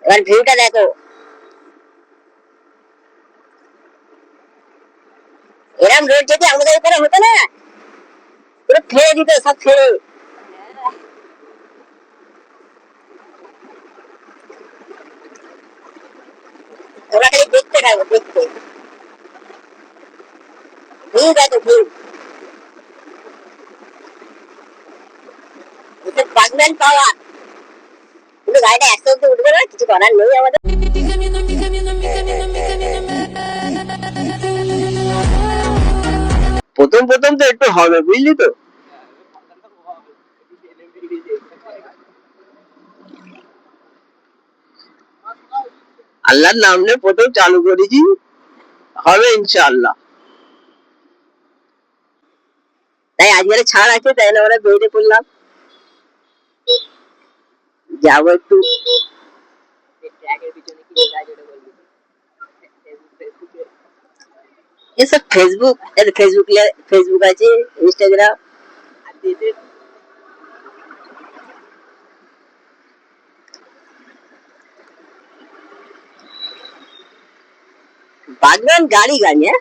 এবার ভিউটা দেখো, এরম রোড যদি আমাদের উপরে হতো না, পুরো ফেলে দিত, সব ফেলে। ওরা খালি দেখতে থাকো, দেখতে। ভিউ দেখো, ভিউ। বাগম্যান পাওয়ার। কিন্তু গাড়িটা একশো অব্দি উঠবে না, কিছু করার নেই আমাদের। প্রথম প্রথম তো একটু হবে, বুঝলি তো। আল্লাহর নাম নিয়ে প্রথম চালু করেছি, হবে ইনশাআল্লাহ। তাই আজকে ছাড় আছে, তাই না আমরা বেরিয়ে পড়লাম, যাবো একটু। এসব ফেসবুক, ফেসবুক ফেসবুক আছে, ইনস্টাগ্রাম। বাগবান গাড়ি গাড়ি, হ্যাঁ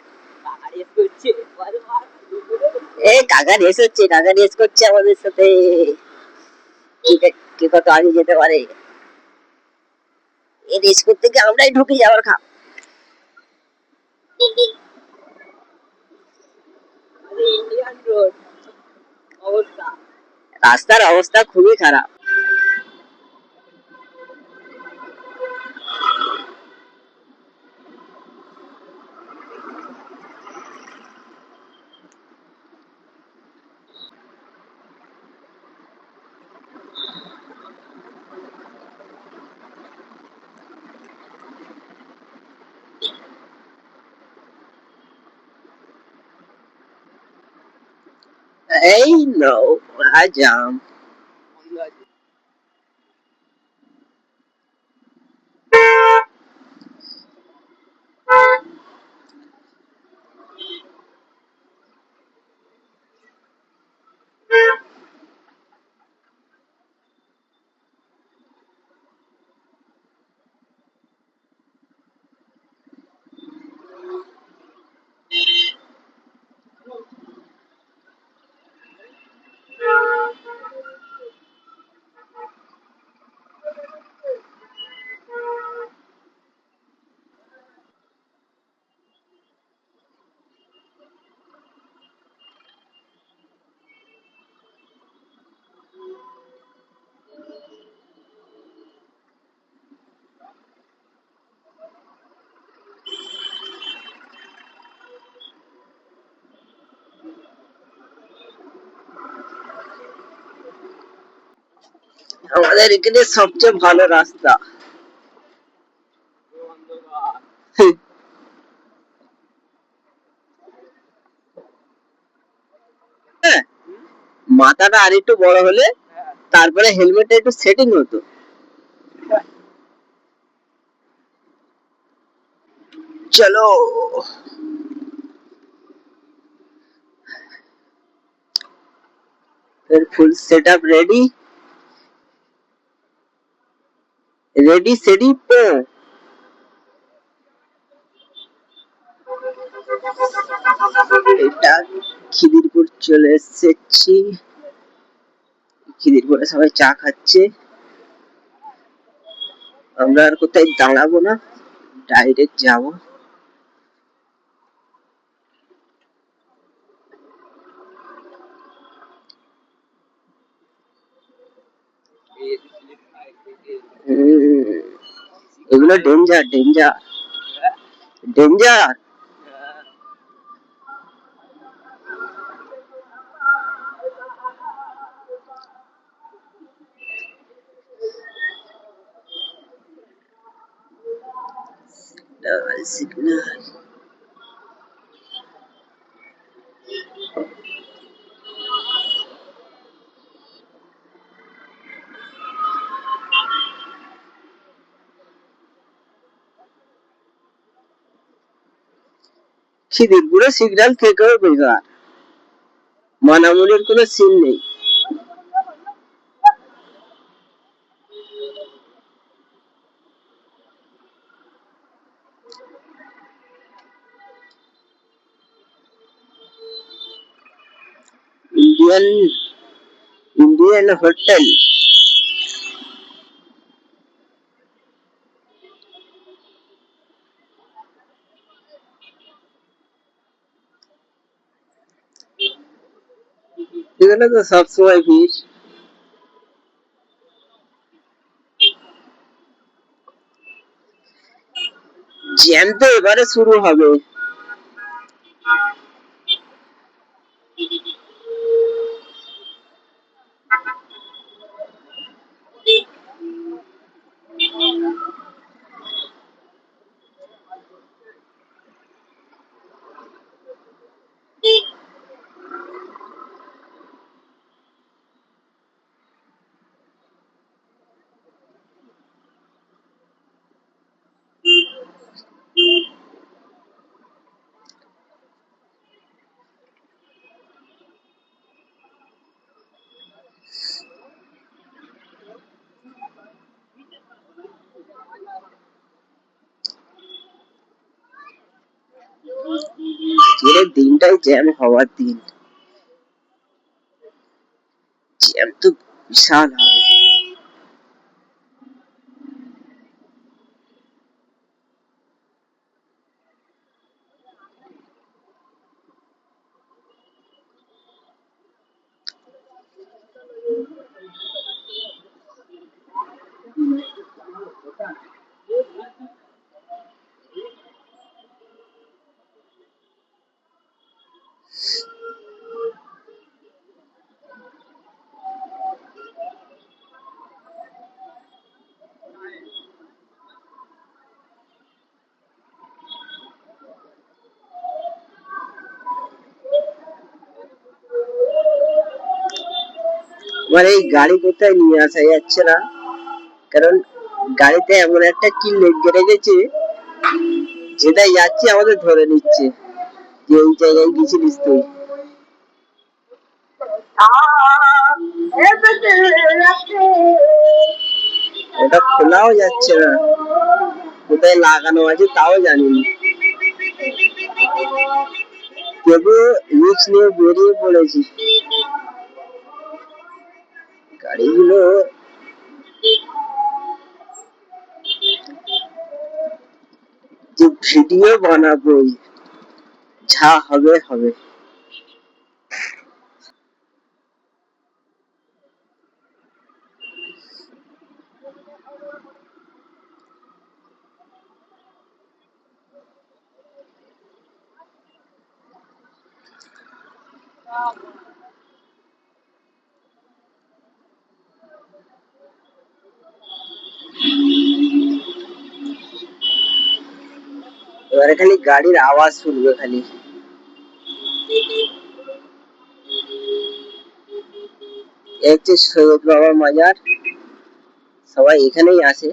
এ কাকা রেস হচ্ছে, কাকা রেস করছে আমাদের সাথে। কে কত আগে যেতে পারে, এই রেস করতে গিয়ে আমরাই ঢুকে যাওয়ার খা। রাস্তার অবস্থা খুবই খারাপ। এই নো আজাম। আমাদের এখানে সবচেয়ে ভালো রাস্তা। মাথাটা আর একটু বড় হলে তারপরে হেলমেটটা একটু সেটিং হতো। চলো, फिर फुल सेटअप रेडी, रेडी सेडी पो। এটা খিদিরপুর চলে এসেছি, খিদিরপুরে সবাই চা খাচ্ছে, আমরা আর কোথায় দাঁড়াবো না, ডাইরেক্ট যাবো। এগুলো ডেঞ্জার, ডেঞ্জার, ডেঞ্জার। সিগন্যাল। খিদিরপুরে সিগন্যাল থেকেও বেকার, মানামুনির কোনো সিন নেই। Indian hotel. এখানে তো সবসময় ভিড়। জ্যাম তো এবারে শুরু হবে। আজকের দিনটাই জ্যাম হওয়ার দিন। জ্যাম তো বিশাল হবে। আমার এই গাড়ি কোথায় নিয়ে আসা যাচ্ছে না, কারণ গাড়িতে এমন একটা কি লেগে রেখেছে, যেটাই যাচ্ছে আমাদের ধরে নিচ্ছে যে এই জায়গায় গেছিলিস তুই। ওটা খোলাও যাচ্ছে না, কোথায় লাগানো আছে তাও জানি না। তবু রিস্ক নিয়ে বেরিয়ে পড়েছি। গাড়িগুলো যে ভিডিও বানাবো, যা হবে হবে। এবারে খালি গাড়ির আওয়াজ শুনবে খালি। এই হচ্ছে সৈয়দ বাবার মাজার, সবাই এখানেই আসে।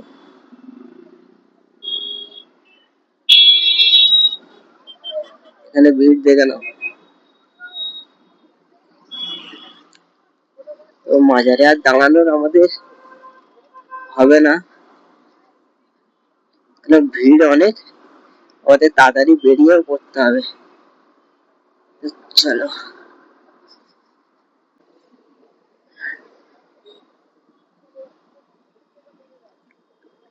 এখানে ভিড় দেখে নাও। তো মাজারে আর দাঁড়ানোর আমাদের হবে না, কারণ ভিড় অনেক, আমাদের তাড়াতাড়ি বেরিয়েও পড়তে হবে। চলো।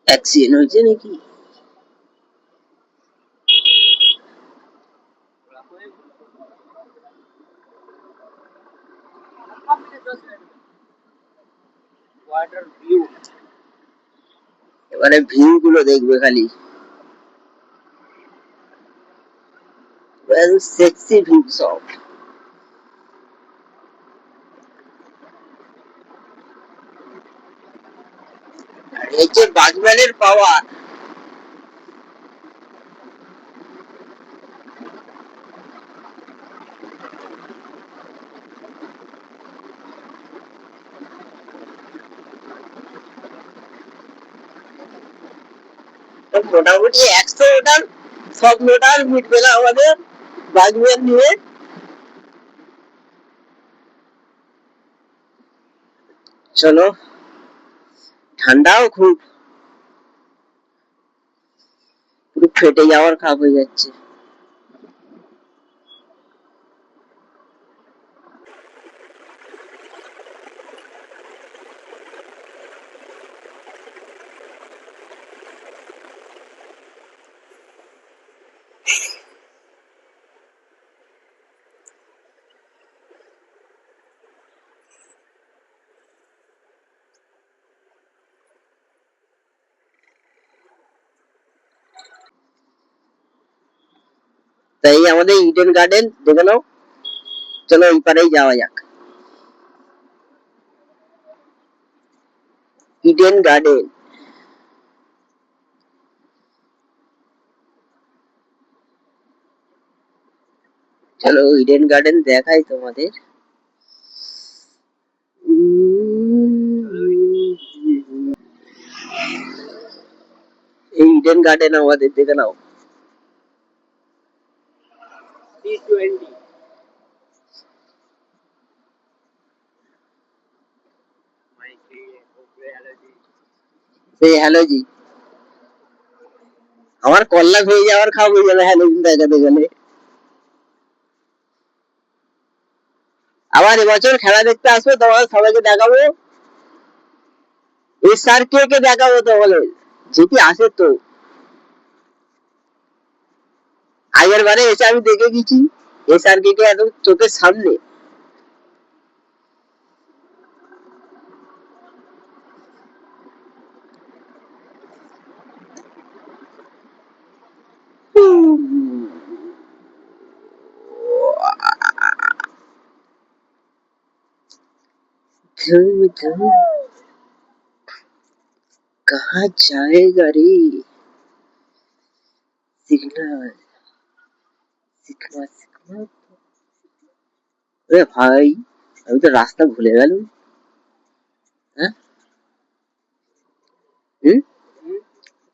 অ্যাক্সিডেন্ট হয়েছে নাকি? এবারে ভিউ গুলো দেখবে খালি, সেক্সি ভিউ সব। এই যে বাজম্যানের পাওয়ার, মোটামুটি 100 ওটার স্বপ্নটা আর মিটবে না আমাদের বাজম্যান নিয়ে। চলো, ঠান্ডাও খুব, পুরো ফেটে যাওয়ার খাপ হয়ে যাচ্ছে। তাই আমাদের ইডেন গার্ডেন দেখে নাও। চলো ওই পারেই যাওয়া যাক। ইডেন গার্ডেন, চলো ইডেন গার্ডেন দেখাই তোমাদের। এই ইডেন গার্ডেন আমাদের দেখে নাও। হ্যালো জি, আমার কল্লা হয়ে যাওয়ার খাওয়া হয়ে যাবে হ্যালো জি দেখাতে গেলে। আবার এবছর খেলা দেখতে আসবে, তোমাদের সবাইকে দেখাবো। এসআর কে কে দেখাবো তোমাদের, যেটি আসে তো। আগের বারে এসে আমি দেখে গেছি এসআর কে একদম চোখের সামনে। धूम धूम कहाँ जाएगा रे सिग्नल, सिग्नल सिग्नल। अरे भाई আমি তো রাস্তা ভুলে গেলাম। হ্যাঁ,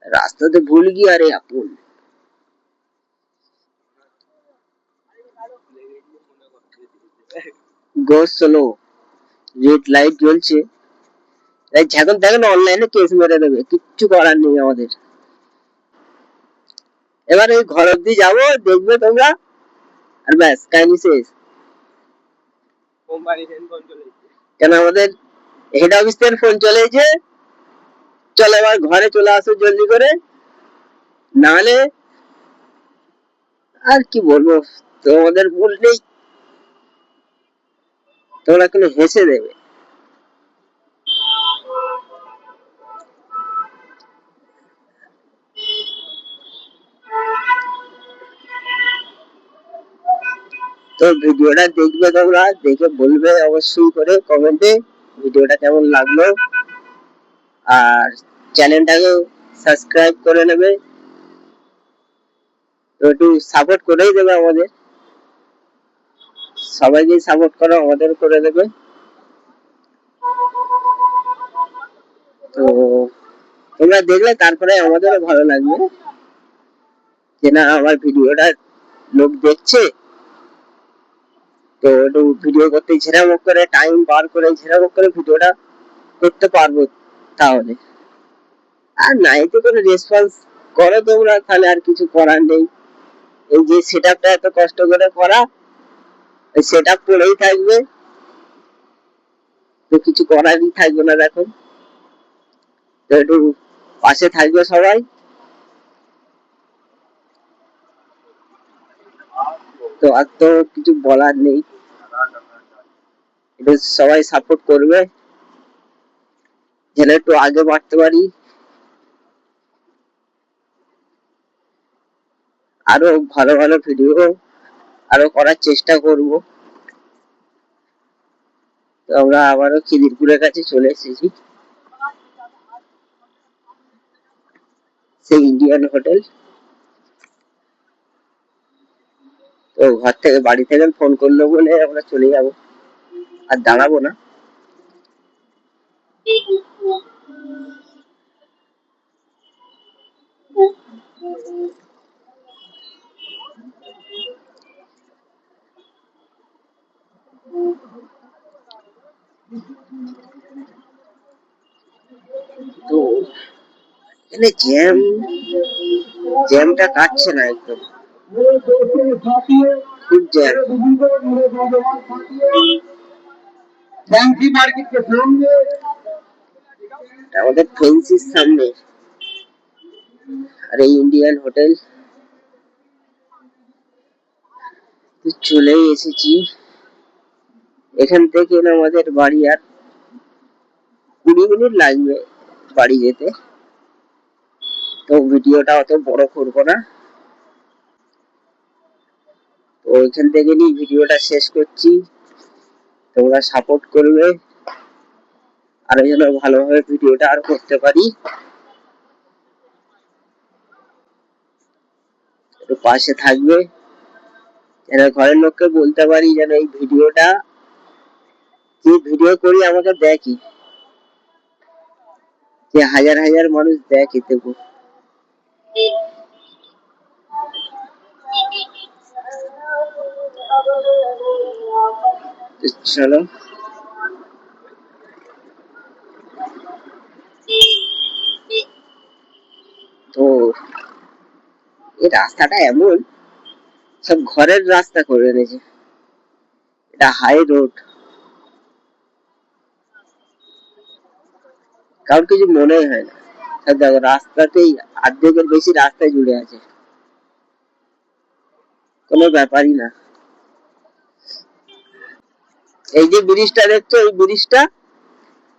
रास्ता तो भूल गया रे अपन। গো স্লো, রেড লাইট জ্বলছে। এখন দেখো না অনলাইনে কেস মেরে দেবে, কিচ্ছু করার নেই আমাদের। এবার ওই ঘর অব্দি যাবো, দেখবে তোমরা, আর ব্যাস কাহিনী শেষ। কেন আমাদের হেড অফিস থেকে ফোন চলে এসেছে, চলো এবার ঘরে চলে আসো জলদি করে, নাহলে আর কি বলবো, তোমাদের ভুল নেই, তোমরা কিন্তু হেসে দেবে। তো ভিডিওটা দেখবে তোমরা, দেখে বলবে অবশ্যই করে কমেন্টে ভিডিওটা কেমন লাগলো, আর চ্যানেলটাকে সাবস্ক্রাইব করে নেবে, তো একটু সাপোর্ট করেই দেবে আমাদের, সবাইকে সাপোর্ট করো, আমাদের করে দেবে। তো তোমরা দেখলে তারপরে আমাদেরও ভালো লাগবে যে না আমার ভিডিওটা লোক দেখছে, তো একটু ভিডিও করতে ঝেরাম করে টাইম বার করে ঝেরাম করে ভিডিওটা করতে পারবো তাহলে। আর নাই তো কোনো রেসপন্স করো তোমরা, তাহলে আর কিছু করার নেই। এই যে সেট আপটা এত কষ্ট করে করা, ওই সেট আপ পড়েই থাকবে, তো কিছু করারই থাকবে না। দেখো তো একটু পাশে থাকবে সবাই, তো আর তো কিছু বলার নেই, একটু সবাই সাপোর্ট করবে যেন একটু আগে বাড়তে পারি, আরো ভালো ভালো ভিডিও আরো করার চেষ্টা করব। তো আমরা আবারও খিদিরপুরের কাছে চলে এসেছি, সেই ইন্ডিয়ান হোটেল। তো ঘর থেকে বাড়ি থেকে ফোন করলো বলে আমরা চলে যাব, আর দাঁড়াবো না। তো এখানে জ্যামটা কাটছে না একদম, খুব জ্যাম। আমাদের ফেন্সির সামনে, আর এই ইন্ডিয়ান হোটেল। চলেই এসেছি, এখান থেকে আমাদের বাড়ি আর 20 মিনিট লাগবে বাড়ি যেতে। তো ভিডিওটা অত বড় করবো না, ওইখান থেকে নিয়ে ভিডিওটা শেষ করছি। তোমরা সাপোর্ট করবে আর যেন ভালোভাবে ভিডিওটা আর করতে পারি, একটু পাশে থাকবে যেন ঘরের লোককে বলতে পারি যেন এই ভিডিওটা কি ভিডিও করি আমাকে দেখি, যে হাজার হাজার মানুষ দেখে। তবু চলো, তো এই রাস্তাটা এমন সব ঘরের রাস্তা করে এনেছে, এটা হাই রোড, কারণ কিছু মনেই হয় না। দেখো রাস্তাতেই অর্ধেকের বেশি রাস্তায় জুড়ে আছে, কোনো ব্যাপারই না। এই যে ব্রিজটা দেখছো,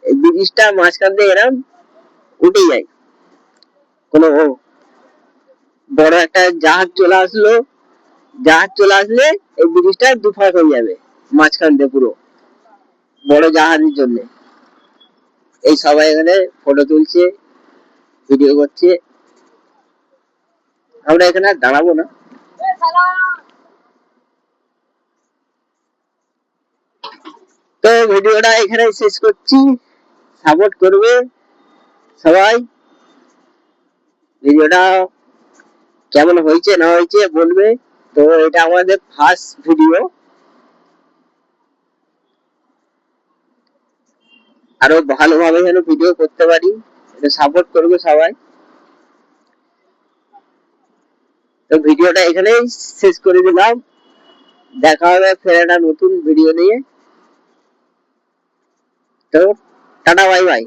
এই ব্রিজটা মাঝখান দিয়ে এরম উঠে যায়, কোনো বড় একটা জাহাজ চলে আসলে এই ব্রিজটা দুফাক হয়ে যাবে মাঝখান দিয়ে পুরো, বড় জাহাজের জন্য। এই সবাই এখানে ফটো তুলছে, ভিডিও করছে, আমরা এখানে আর দাঁড়াবো না। তো ভিডিওটা এখানে শেষ করছি, সাপোর্ট করবে সবাই, ভিডিওটা কেমন হয়েছে না হয়েছে বলবে। তো এটা আমাদের ফার্স্ট ভিডিও, আরো ভালোভাবে যেন ভিডিও করতে পারি, এটা সাপোর্ট করবে সবাই। তো ভিডিওটা এখানেই শেষ করে দিলাম, দেখা হবে ফের একটা নতুন ভিডিও নিয়ে। তো টাটা, বাই বাই।